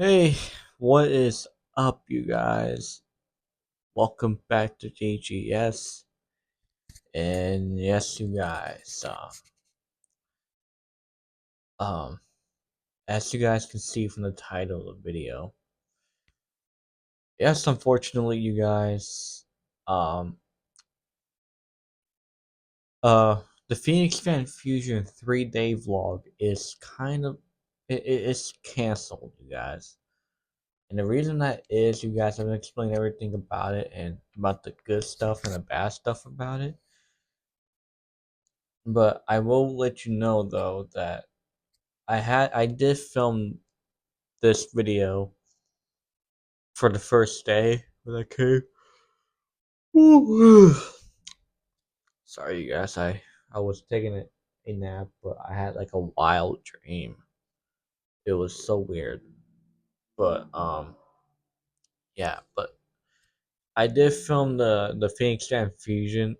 Hey, what is up, you guys? Welcome back to JGS. And yes, you guys, um, as you guys can see from the title of the video, yes, unfortunately, you guys, um, uh, the Phoenix Fan Fusion 3-day vlog is it's canceled, you guys. And the reason that is, you guys, I'm gonna explain everything about it and about the good stuff and the bad stuff about it. But I will let you know though that I did film this video for the first day when I came. Sorry, you guys. I was taking a nap, but I had like a wild dream. It was so weird, but yeah. But I did film the Phoenix Fan Fusion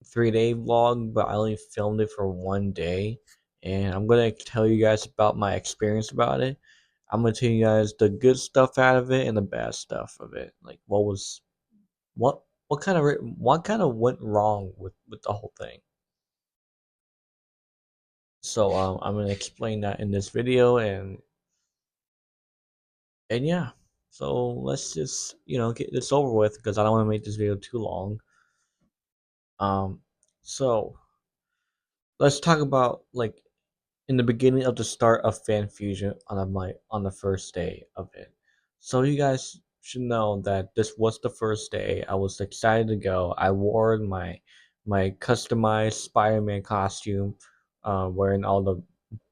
3-day vlog, but I only filmed it for one day, and I'm gonna tell you guys about my experience about it. I'm gonna tell you guys the good stuff out of it and the bad stuff of it. Like what what kind of went wrong with the whole thing. So I'm gonna explain that in this video and yeah. So let's just get this over with because I don't want to make this video too long. Um, so let's talk about like in the beginning of the start of Fan Fusion on the first day of it. So you guys should know that this was the first day. I was excited to go. I wore my customized Spider-Man costume, wearing all the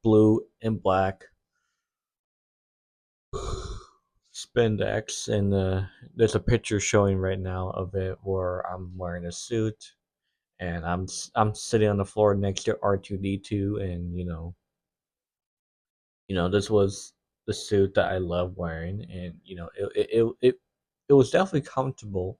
blue and black spandex, and there's a picture showing right now of it where I'm wearing a suit and I'm sitting on the floor next to R2D2, and this was the suit that I love wearing, and it was definitely comfortable,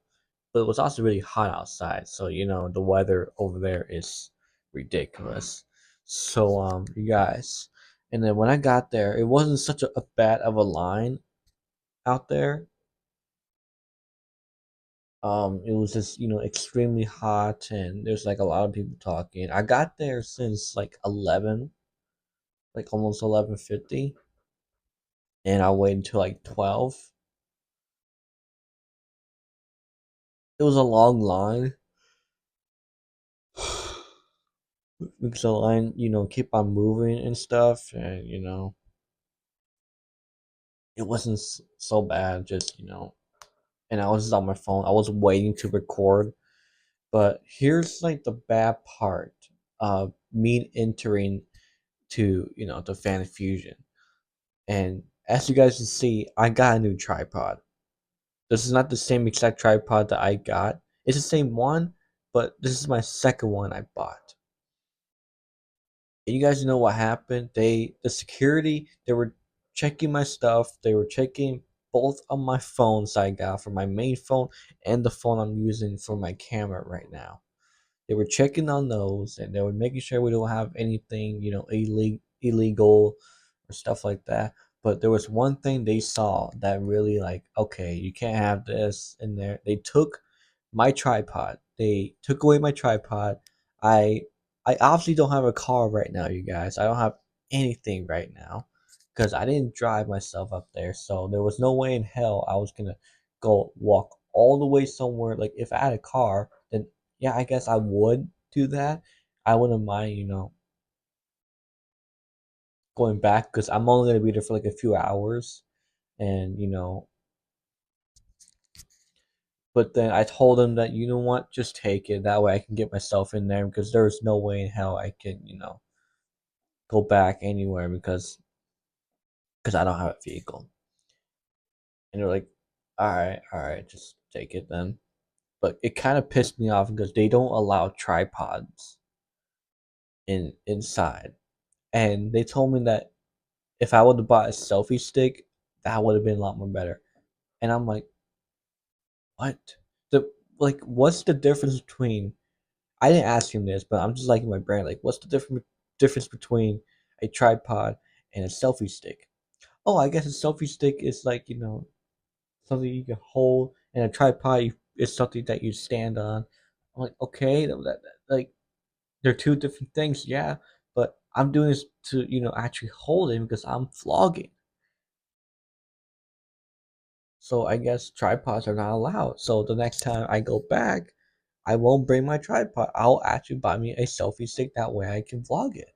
but it was also really hot outside. So the weather over there is ridiculous. So you guys, and then when I got there, it wasn't such a bad of a line out there. It was just extremely hot, and there's like a lot of people talking. I got there since like 11, like almost 11:50, and I waited until like 12. It was a long line because the line, keep on moving and stuff, and it wasn't so bad. Just and I was just on my phone. I was waiting to record, but here's like the bad part of me entering to the Fan Fusion, and as you guys can see, I got a new tripod. This is not the same exact tripod that I got. It's the same one, but this is my second one I bought. And you guys know what happened? The security, they were checking my stuff. They were checking both of my phones I got from my main phone and the phone I'm using for my camera right now. They were checking on those, and they were making sure we don't have anything, illegal or stuff like that. But there was one thing they saw that really like, okay, you can't have this in there. They took my tripod. They took away my tripod. I I obviously don't have a car right now, you guys. I don't have anything right now because I didn't drive myself up there. So there was no way in hell I was gonna go walk all the way somewhere. Like if I had a car, then yeah, I guess I would do that. I wouldn't mind, going back because I'm only gonna be there for like a few hours, and But then I told him that you know what, just take it. That way I can get myself in there because there's no way in hell I can go back anywhere because I don't have a vehicle. And they're like, all right, just take it then. But it kind of pissed me off because they don't allow tripods inside, and they told me that if I would have bought a selfie stick, that would have been a lot more better. And I'm like, what? The what's the difference between? I didn't ask him this, but I'm just like in my brain, like, what's the difference between a tripod and a selfie stick? oh, I guess a selfie stick is like, something you can hold, and a tripod is something that you stand on. I'm like, okay, like they're two different things, yeah, but I'm doing this to, actually hold it because I'm vlogging. So I guess tripods are not allowed. So the next time I go back, I won't bring my tripod. I'll actually buy me a selfie stick. That way I can vlog it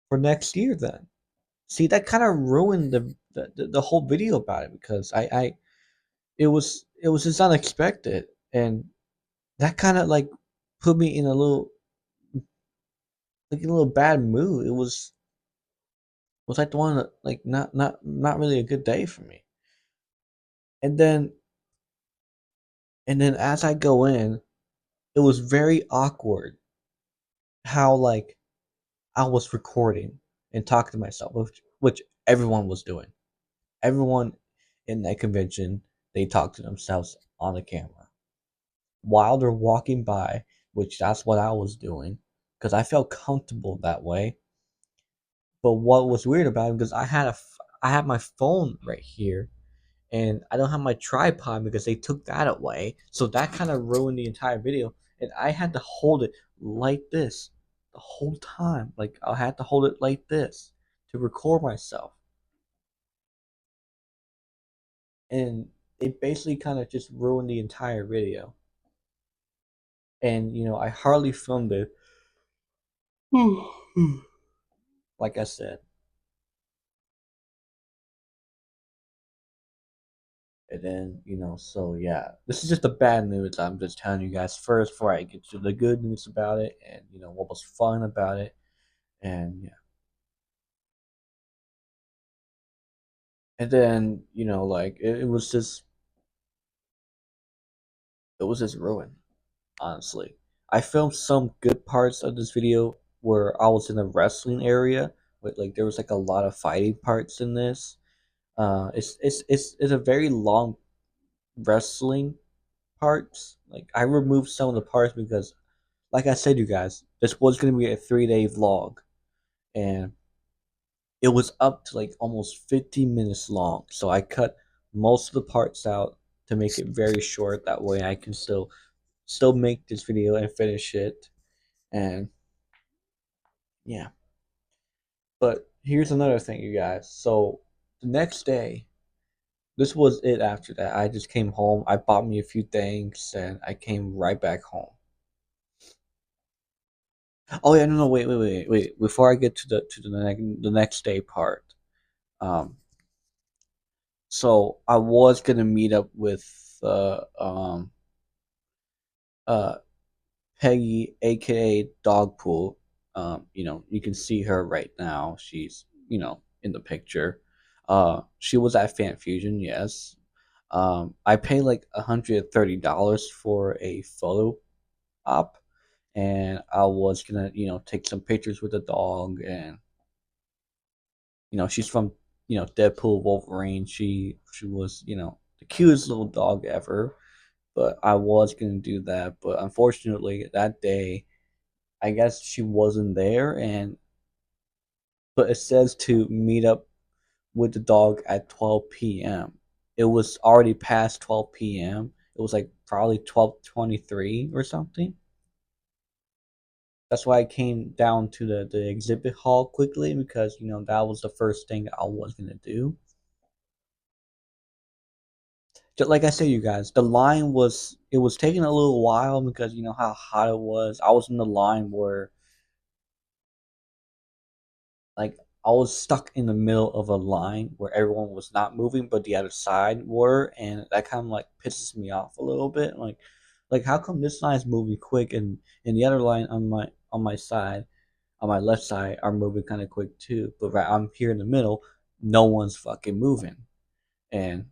for next year then. See, that kind of ruined the whole video about it because it was just unexpected, and that kind of like put me in a little bad mood. It was like the one that, like, not really a good day for me. And then as I go in, it was very awkward how, like, I was recording and talking to myself, which everyone was doing. Everyone in that convention, they talk to themselves on the camera while they're walking by, which that's what I was doing because I felt comfortable that way. But what was weird about it, because I had my phone right here, and I don't have my tripod because they took that away. So that kind of ruined the entire video, and I had to hold it like this the whole time. Like, I had to hold it like this to record myself, and it basically kind of just ruined the entire video. And I hardly filmed it. Like I said. And then, so yeah, this is just the bad news. I'm just telling you guys first before I get to the good news about it, and what was fun about it. And yeah. And then, like, it was just ruined, honestly. I filmed some good parts of this video where I was in a wrestling area, but like there was like a lot of fighting parts in this. It's a very long wrestling parts. Like, I removed some of the parts because, like I said, you guys, this was gonna be a 3-day vlog, and it was up to like almost 15 minutes long. So I cut most of the parts out to make it very short. That way, I can still make this video and finish it. And yeah, but here's another thing, you guys. So the next day, this was it. After that, I just came home. I bought me a few things, and I came right back home. Oh yeah, no, wait. Before I get to the next day part, um, so I was gonna meet up with uh Peggy, aka Dogpool. You can see her right now. She's in the picture. She was at Fan Fusion, yes. I paid like $130 for a photo op, and I was gonna take some pictures with the dog. And she's from Deadpool, Wolverine. She was the cutest little dog ever. But I was gonna do that, but unfortunately that day, I guess she wasn't there. And but it says to meet up with the dog at 12 p.m. It was already past 12 p.m. It was like probably 12:23 or something. That's why I came down to the exhibit hall quickly, because that was the first thing I was gonna do. Just like I said, you guys, the line was taking a little while because you know how hot it was. I was in the line where, like, I was stuck in the middle of a line where everyone was not moving, but the other side were, and that kind of like pisses me off a little bit. Like how come this line is moving quick, and the other line on my side, on my left side, are moving kind of quick too, but right, I'm here in the middle, no one's fucking moving. And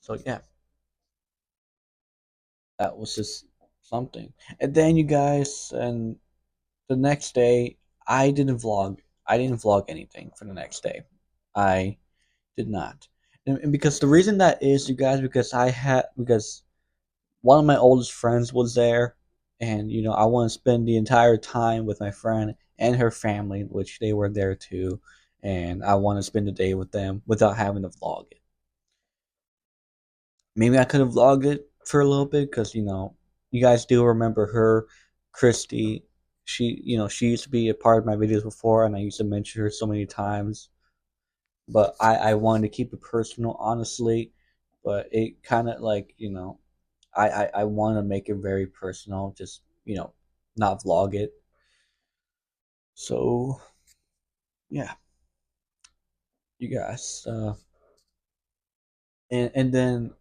so yeah, that was just something. And then, you guys, and the next day, I didn't vlog. I didn't vlog anything for the next day. I did not. And because the reason that is, you guys, because one of my oldest friends was there, and I want to spend the entire time with my friend and her family, which they were there too. and I want to spend the day with them without having to vlog it. Maybe I could have vlogged it for a little bit because you guys do remember her, Christy. She used to be a part of my videos before, and I used to mention her so many times. But I wanted to keep it personal, honestly. But it kind of like I want to make it very personal, just not vlog it. So yeah, you guys, and then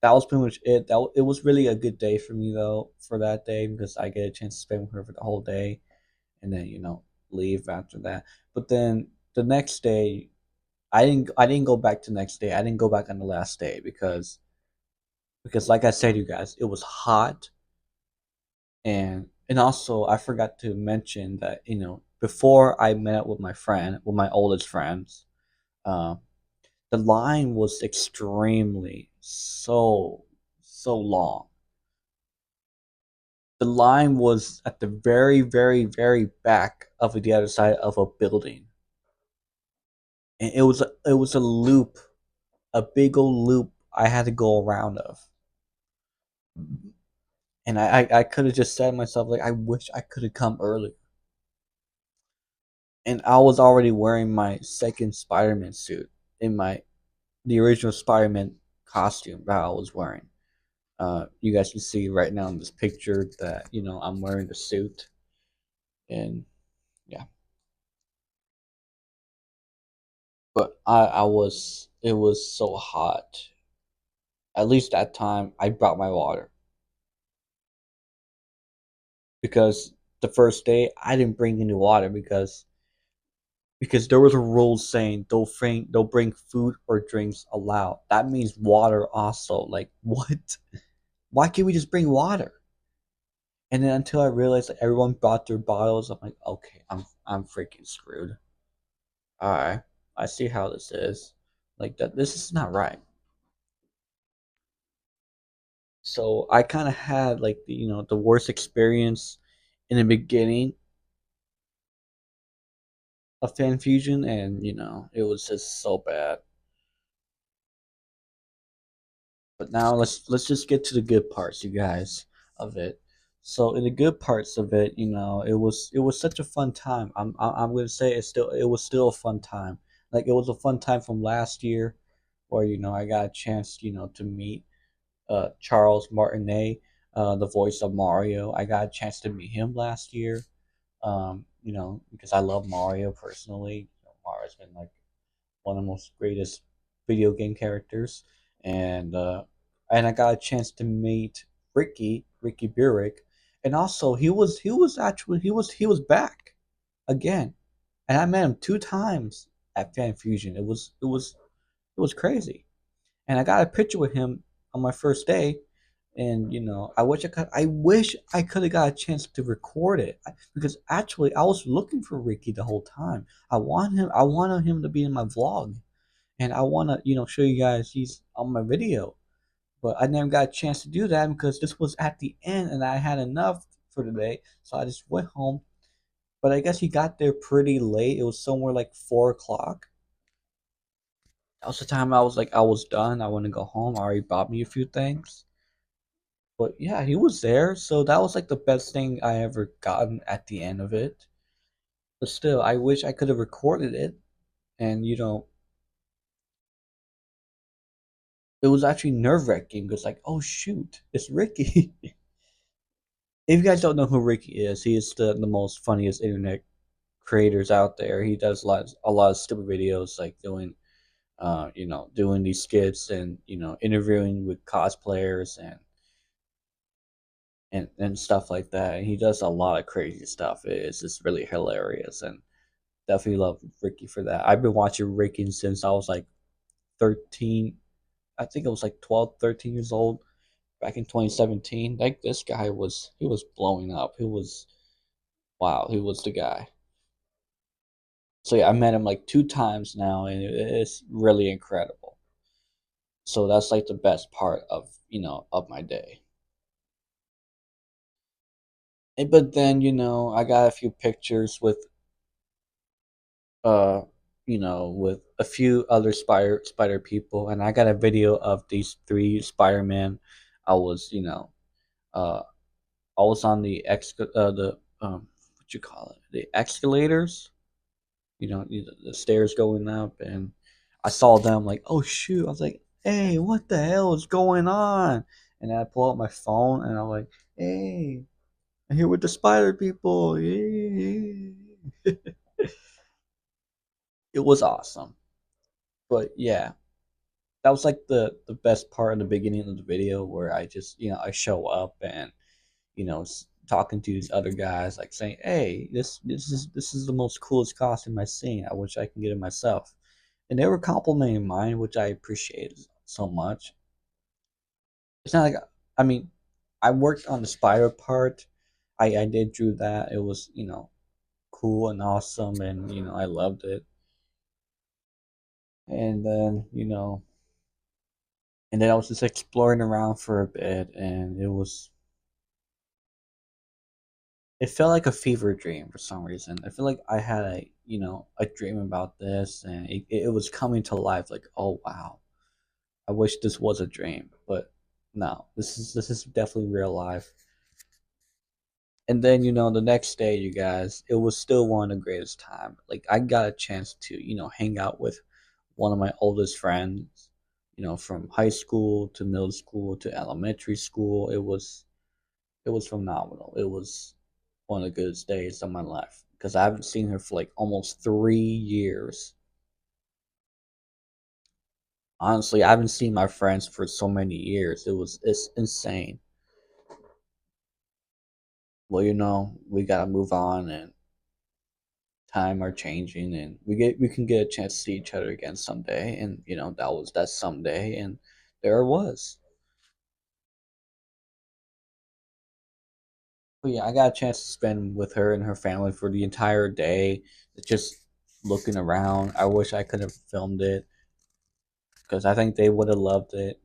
that was pretty much it. It was really a good day for me though for that day because I get a chance to spend with her for the whole day, and then leave after that. But then the next day, I didn't go back to the next day. I didn't go back on the last day because like I said, you guys, it was hot, and also I forgot to mention that before I met up with my friend, with my oldest friends, uh, the line was extremely so long. The line was at the very, very, very back of the other side of a building, and it was a loop, a big old loop I had to go around of, and I could have just said to myself like I wish I could have come earlier, and I was already wearing my second Spider-Man suit in the original Spider-Man costume that I was wearing. You guys can see right now in this picture that I'm wearing the suit, and yeah. But I was it was so hot. At least that time I brought my water because the first day I didn't bring any water because there was a rule saying don't bring food or drinks allowed. That means water also. Like what? Why can't we just bring water? And then until I realized that everyone brought their bottles, I'm like, okay, I'm freaking screwed. All right, I see how this is. Like that, this is not right. So I kind of had like the worst experience in the beginning of Fan Fusion, and it was just so bad. But now let's just get to the good parts, you guys, of it. So in the good parts of it, it was such a fun time. I'm gonna say it was still a fun time. Like it was a fun time from last year, where I got a chance to meet Charles Martinet, the voice of Mario. I got a chance to meet him last year. Because I love Mario personally. Mario's been like one of the most greatest video game characters, and I got a chance to meet Ricky Burrick, and also he was back again, and I met him two times at Fan Fusion. It was crazy, and I got a picture with him on my first day, and I wish I could have got a chance to record it because actually I was looking for Ricky the whole time. I wanted him to be in my vlog, and I want to show you guys he's on my video, but I never got a chance to do that because this was at the end and I had enough for the day, so I just went home. But I guess he got there pretty late. It was somewhere like 4 o'clock. That was the time I was done. I want to go home. I already bought me a few things. But yeah, he was there, so that was like the best thing I ever gotten at the end of it. But still, I wish I could have recorded it, and it was actually nerve wracking because like, oh shoot, it's Ricky. If you guys don't know who Ricky is, he is the most funniest internet creators out there. He does a lot of stupid videos like doing these skits and interviewing with cosplayers and stuff like that. And he does a lot of crazy stuff. It's just really hilarious, and definitely love Ricky for that. I've been watching Ricky since I was like 13. I think it was like 12, 13 years old back in 2017. Like this guy he was blowing up. He was wow, he was the guy. So yeah, I met him like two times now, and it's really incredible. So that's like the best part of my day. But then I got a few pictures with with a few other spider people, and I got a video of these three Spider-Man. I was, uh, I was on the what you call it, the escalators, the stairs going up, and I saw them like, oh shoot! I was like, hey, what the hell is going on? And I pull out my phone, and I'm like, hey, I'm here with the spider people. Yay. It was awesome, but yeah, that was like the best part in the beginning of the video where I just I show up and talking to these other guys like saying, hey, this is the most coolest costume I've seen. I wish I can get it myself. And they were complimenting mine, which I appreciated so much. It's not like, I mean, I worked on the spider part. I did drew that. It was cool and awesome, and I loved it. And then I was just exploring around for a bit, and it felt like a fever dream for some reason. I feel like I had a dream about this, and it was coming to life. Like, oh wow, I wish this was a dream, but no, this is definitely real life. And then the next day, you guys, it was still one of the greatest time. Like I got a chance to hang out with one of my oldest friends. From high school to middle school to elementary school. It was phenomenal. It was one of the greatest days of my life because I haven't seen her for like almost 3 years. Honestly, I haven't seen my friends for so many years. It's insane. Well, we gotta move on, and time are changing, and we can get a chance to see each other again someday. And that was that someday, and there it was. But yeah, I got a chance to spend with her and her family for the entire day, just looking around. I wish I could have filmed it because I think they would have loved it.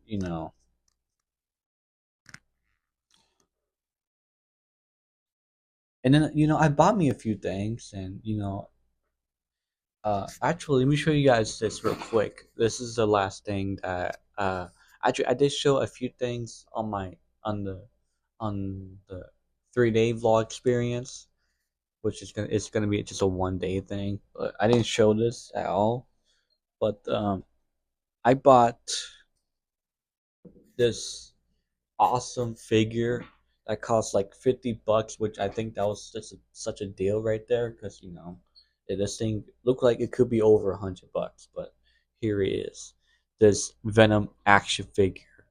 And then I bought me a few things, and actually, let me show you guys this real quick. This is the last thing that actually I did show a few things on the 3 day vlog experience, which it's gonna be just a 1 day thing. But I didn't show this at all. But I bought this awesome figure that cost like $50, which I think that was just such a deal right there because this thing looked like it could be over $100, but here it is, this Venom action figure.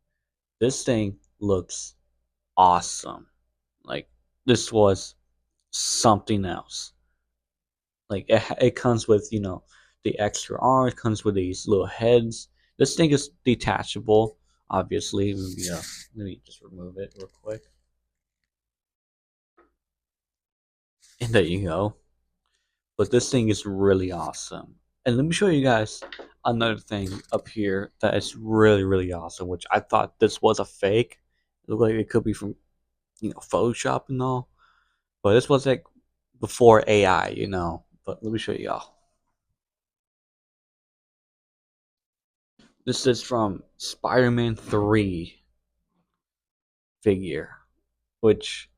This thing looks awesome. Like this was something else. Like it comes with the extra arms, comes with these little heads. This thing is detachable, obviously. Let me just remove it real quick. And there you go. But this thing is really awesome. And let me show you guys another thing up here that is really, really awesome, which I thought this was a fake. It looked like it could be from, Photoshop and all. But this was like before AI. But let me show you y'all. This is from Spider-Man 3 figure, which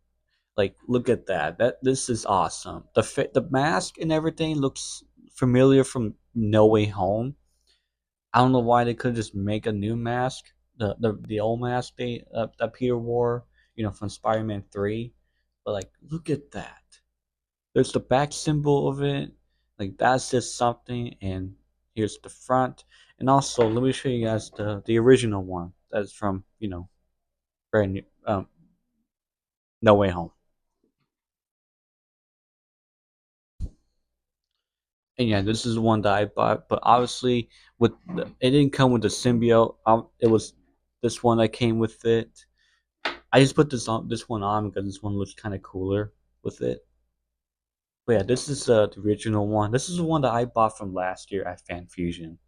like look at that. This is awesome. The mask and everything looks familiar from No Way Home. I don't know why they could just make a new mask, the old mask that Peter wore, from Spider-Man 3. But like, look at that. There's the back symbol of it. Like that's just something. And here's the front. And also, let me show you guys the original one. That's from brand new No Way Home. And yeah, this is the one that I bought. But obviously, it didn't come with the symbiote. It was this one that came with it. I just put this one on because this one looks kind of cooler with it. But yeah, this is the original one. This is the one that I bought from last year at Fan Fusion,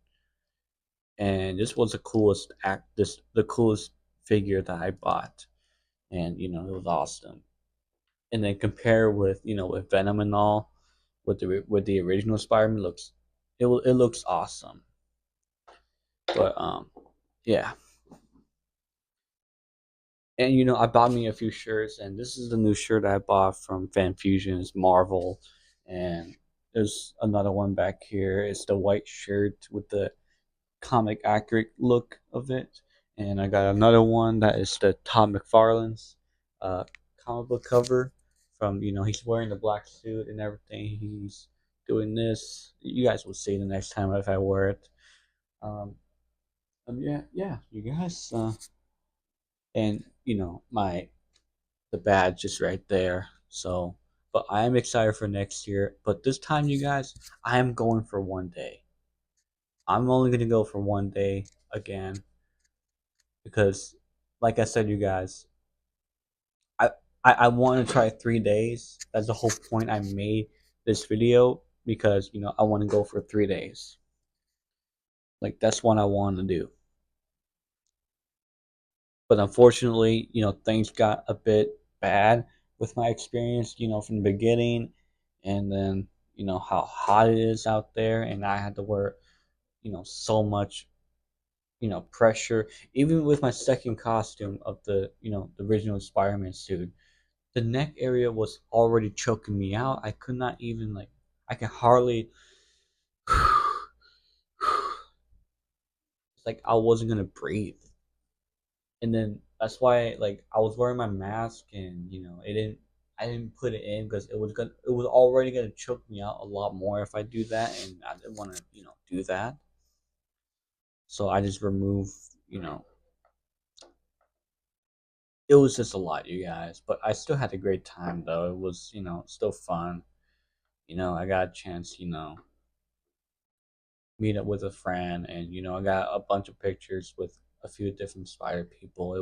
and this was the coolest figure that I bought, and it was awesome. And then compare with with Venom and all, with the original Spider-Man looks it looks awesome. But yeah. And I bought me a few shirts, and this is the new shirt I bought from Fan Fusion. It's Marvel, and there's another one back here. It's the white shirt with the comic accurate look of it. And I got another one that is the Todd McFarlane's uh, comic book cover from, he's wearing the black suit and everything. He's doing this. You guys will see the next time if I wear it. Um, yeah, yeah, you guys. And my the badge is right there. So, but I am excited for next year. But this time, you guys, I am going for 1 day. I'm only gonna go for 1 day again because, like I said, you guys, I I want to try 3 days. That's the whole point I made this video because I want to go for 3 days. Like that's what I want to do. But unfortunately, things got a bit bad with my experience, from the beginning, and then how hot it is out there, and I had to wear so much pressure. Even with my second costume of the the original Spider-Man suit, the neck area was already choking me out. I could not even like I can hardly it's like I wasn't gonna breathe. And then that's why like I was wearing my mask, and it didn't I didn't put it in because it was already gonna choke me out a lot more if I do that, and I didn't want to do that. So I just removed you know it was just a lot, you guys, but I still had a great time though. It was still fun. I got a chance meet up with a friend, and I got a bunch of pictures with a few different spider people.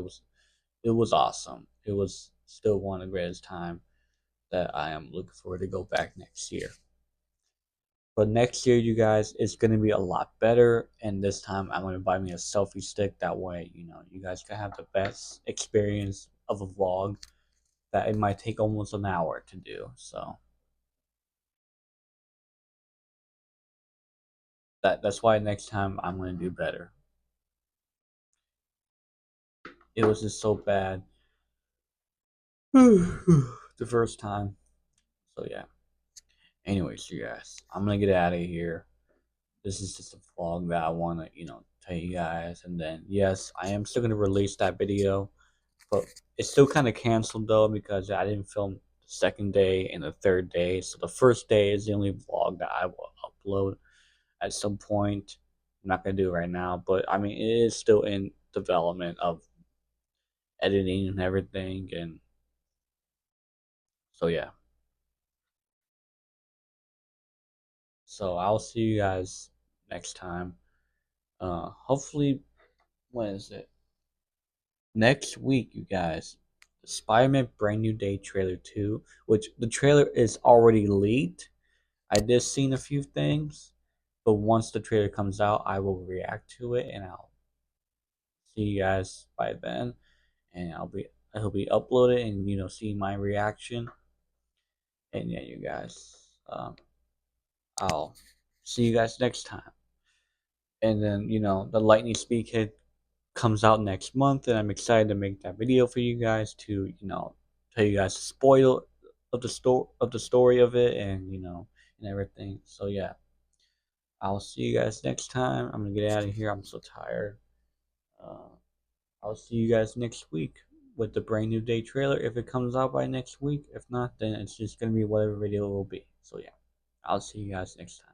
It was awesome. It was still one of the greatest time that I am looking forward to go back next year. But next year, you guys, it's gonna be a lot better, and this time I'm gonna buy me a selfie stick. That way, you guys can have the best experience of a vlog that it might take almost an hour to do. So that's why next time I'm gonna do better. It was just so bad the first time. So yeah. Anyways, you guys, I'm gonna get out of here. This is just a vlog that I want to, tell you guys. And then, yes, I am still going to release that video, but it's still kind of canceled though because I didn't film the second day and the third day. So the first day is the only vlog that I will upload at some point. I'm not going to do it right now, but I mean, it is still in development of editing and everything. And so, yeah. So I'll see you guys next time. Hopefully, when is it? Next week, you guys, Spider-Man Brand New Day trailer 2, which the trailer is already leaked. I did seen a few things, but once the trailer comes out, I will react to it, and I'll see you guys by then, and I'll be uploaded and see my reaction. And yeah, you guys, I'll see you guys next time. And then the Lightning Speed Kid comes out next month, and I'm excited to make that video for you guys to tell you guys the spoil of the story of it, and and everything. So yeah, I'll see you guys next time. I'm gonna get out of here. I'm so tired. Uh, I'll see you guys next week with the Brand New Day trailer if it comes out by next week. If not, then it's just gonna be whatever video it will be. So yeah, I'll see you guys next time.